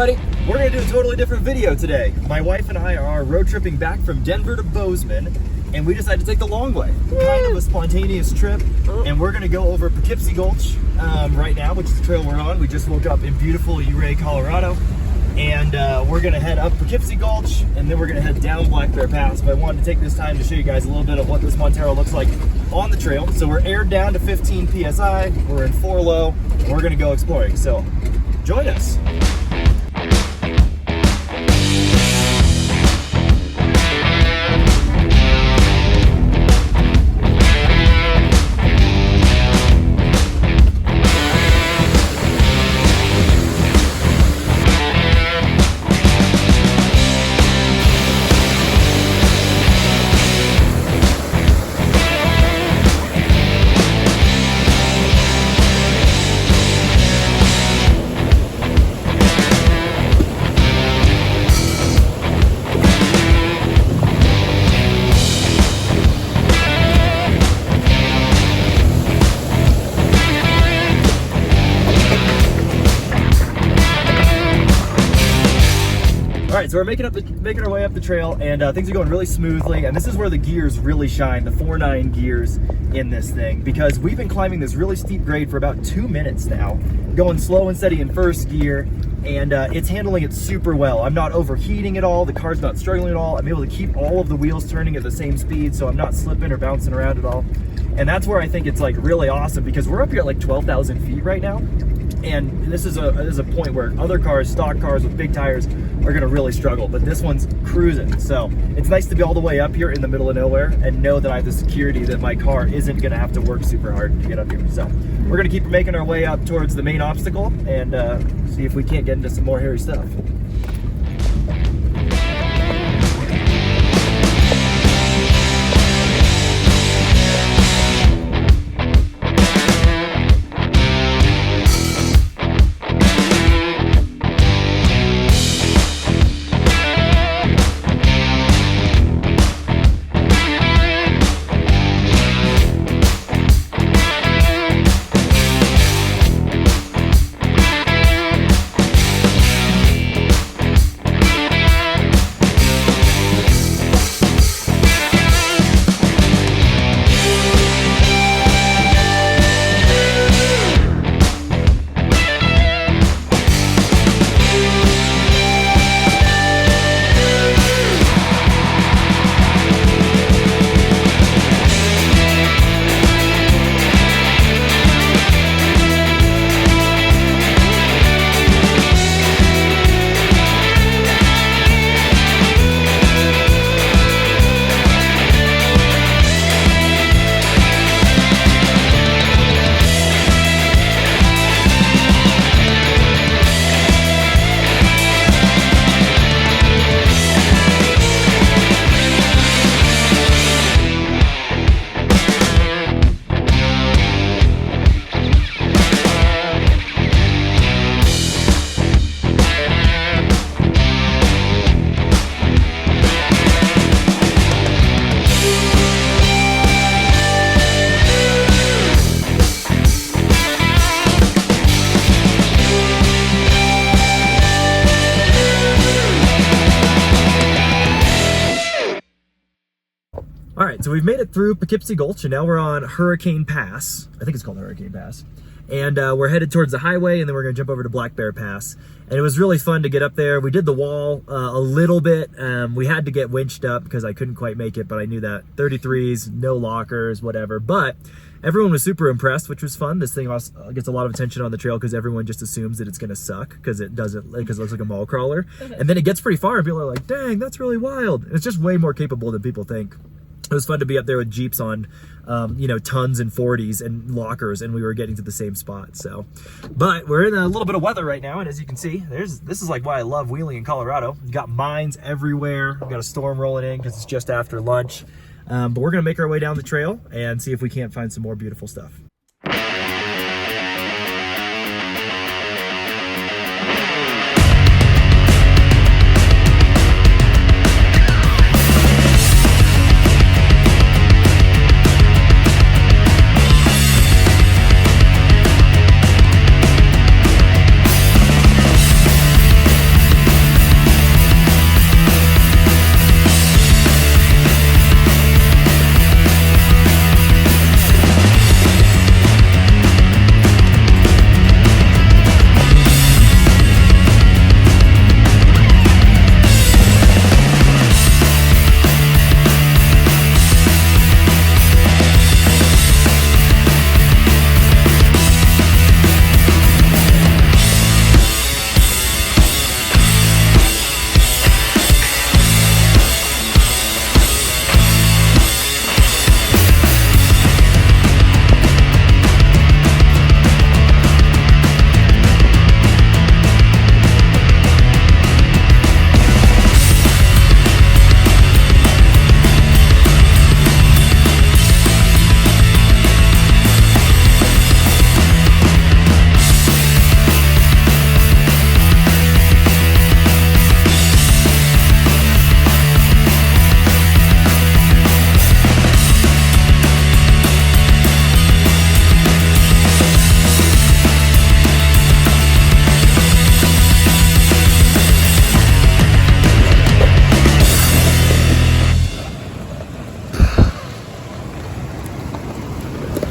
everybody. We're going to do a totally different video today. My wife and I are road tripping back from Denver to Bozeman, and we decided to take the long way. Kind of a spontaneous trip, and we're going to go over Poughkeepsie Gulch right now, which is the trail we're on. We just woke up in beautiful Ouray, Colorado, and we're going to head up Poughkeepsie Gulch, and then we're going to head down Black Bear Pass. But I wanted to take this time to show you guys a little bit of what this Montero looks like on the trail. So we're aired down to 15 PSI, we're in 4 low, and we're going to go exploring. So join us. Alright, so we're making our way up the trail, and things are going really smoothly, and this is where the gears really shine, the 4.9 gears in this thing, because we've been climbing this really steep grade for about 2 minutes now, going slow and steady in first gear, and it's handling it super well. I'm not overheating at all, the car's not struggling at all, I'm able to keep all of the wheels turning at the same speed, so I'm not slipping or bouncing around at all. And that's where I think it's like really awesome, because we're up here at like 12,000 feet right now. And this is a point where other cars, stock cars with big tires, are gonna really struggle, but this one's cruising. So it's nice to be all the way up here in the middle of nowhere and know that I have the security that my car isn't gonna have to work super hard to get up here. So we're gonna keep making our way up towards the main obstacle and see if we can't get into some more hairy stuff. Alright, so we've made it through Poughkeepsie Gulch, and now we're on Hurricane Pass. I think it's called Hurricane Pass. And we're headed towards the highway, and then we're going to jump over to Black Bear Pass. And it was really fun to get up there. We did the wall a little bit. We had to get winched up because I couldn't quite make it, but I knew that 33s, no lockers, whatever. But everyone was super impressed, which was fun. This thing also gets a lot of attention on the trail because everyone just assumes that it's going to suck because it doesn't, because it looks like a mall crawler. And then it gets pretty far, and people are like, dang, that's really wild. It's just way more capable than people think. It was fun to be up there with Jeeps on, you know, tons and 40s and lockers, and we were getting to the same spot. So, but we're in a little bit of weather right now, and as you can see, this is like why I love wheeling in Colorado. You got mines everywhere. We've got a storm rolling in because it's just after lunch. But we're gonna make our way down the trail and see if we can't find some more beautiful stuff.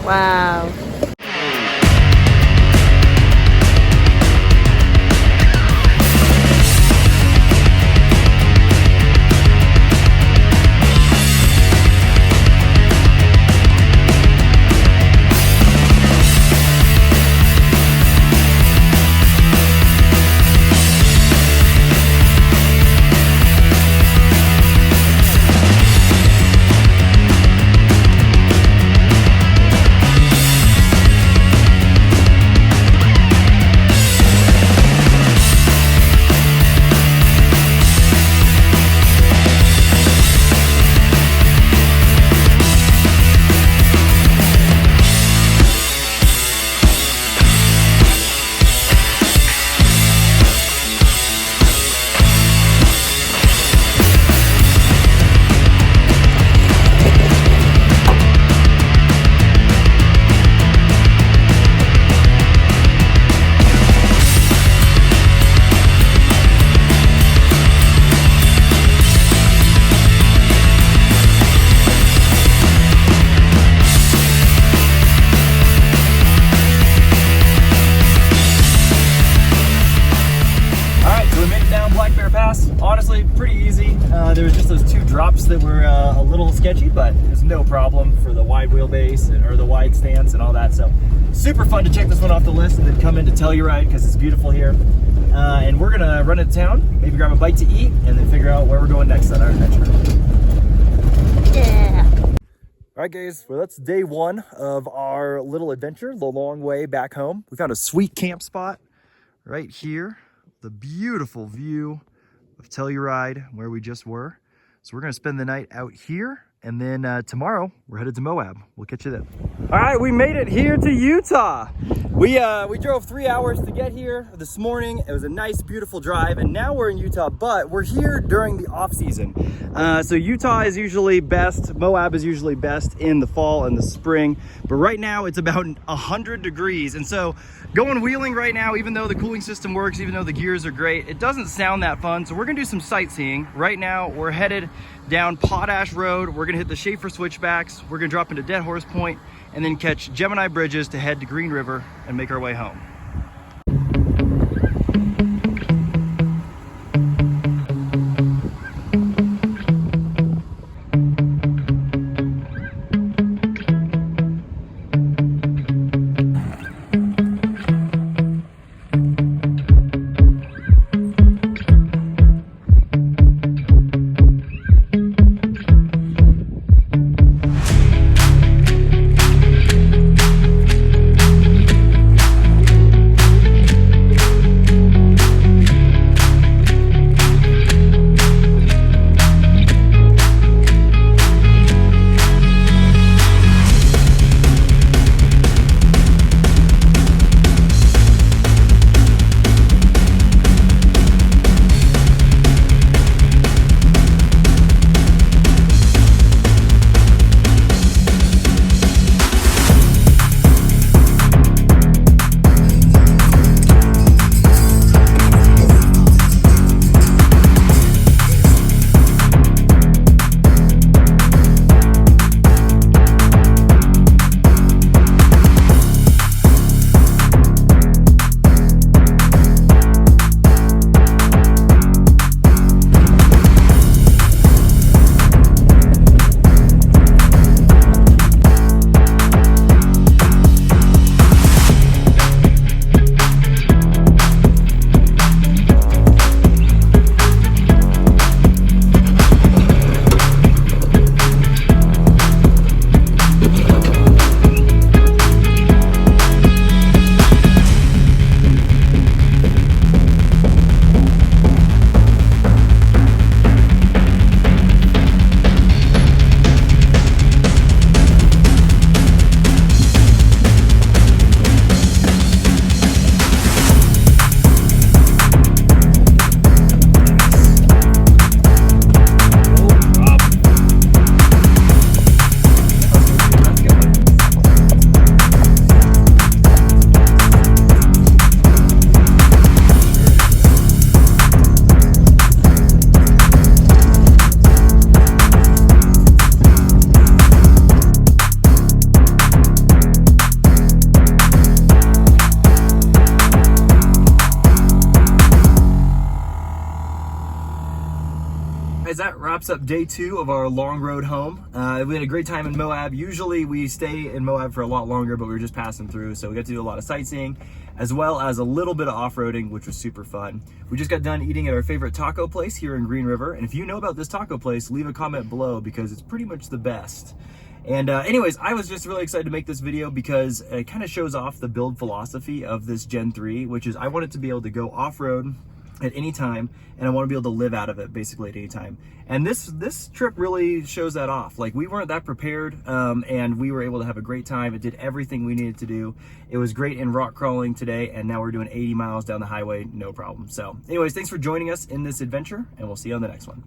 Wow. Honestly, pretty easy. There was just those two drops that were a little sketchy, but there's no problem for the wide wheelbase or the wide stance and all that. So super fun to check this one off the list and then come into Telluride because it's beautiful here. And we're gonna run into town, maybe grab a bite to eat, and then figure out where we're going next on our adventure. Yeah. All right, guys, well, that's day one of our little adventure, the long way back home. We found a sweet camp spot right here, the beautiful view of Telluride, where we just were. So we're gonna spend the night out here, and then tomorrow we're headed to Moab. We'll catch you then. All right, we made it here to Utah. We drove 3 hours to get here this morning. It was a nice, beautiful drive, and now we're in Utah, but we're here during the off season. So Utah is usually best, Moab is usually best in the fall and the spring, but right now it's about 100 degrees. And so going wheeling right now, even though the cooling system works, even though the gears are great, it doesn't sound that fun. So we're gonna do some sightseeing. Right now, we're headed down Potash Road. We're gonna hit the Schaefer switchbacks. We're gonna drop into Dead Horse Point and then catch Gemini Bridges to head to Green River and make our way home. wraps up day 2 of our long road home. We had a great time in Moab. Usually we stay in Moab for a lot longer, but we were just passing through, so we got to do a lot of sightseeing, as well as a little bit of off-roading, which was super fun. We just got done eating at our favorite taco place here in Green River, and if you know about this taco place, leave a comment below because it's pretty much the best. And anyways, I was just really excited to make this video because it kind of shows off the build philosophy of this Gen 3, which is I want it to be able to go off-road at any time, and I want to be able to live out of it basically at any time. And this trip really shows that off. Like, we weren't that prepared, and we were able to have a great time. It did everything we needed to do. It was great in rock crawling today, and now we're doing 80 miles down the highway, no problem. So anyways, thanks for joining us in this adventure, and we'll see you on the next one.